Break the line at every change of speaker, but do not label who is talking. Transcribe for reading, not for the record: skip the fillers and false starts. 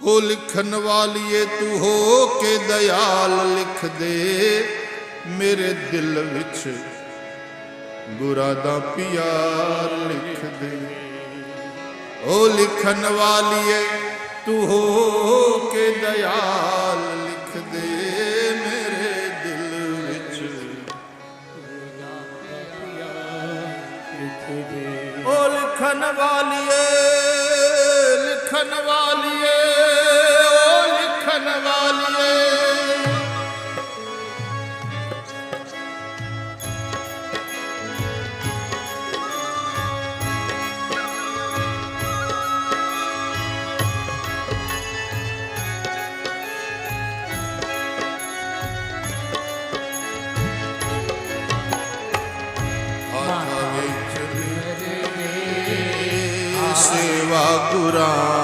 हो लिखन वालिए तू हो के दयाल लिख दे मेरे दिल विच बुरा दा प्यार लिख दे। ओ लिखन वालिए तू हो के दयाल लिख दे मेरे दिल विच बुरा दा प्यार लिख दे। ओ लिखन वालिए लिखन वालिए ओ लिखन वालिए सेवा गुरां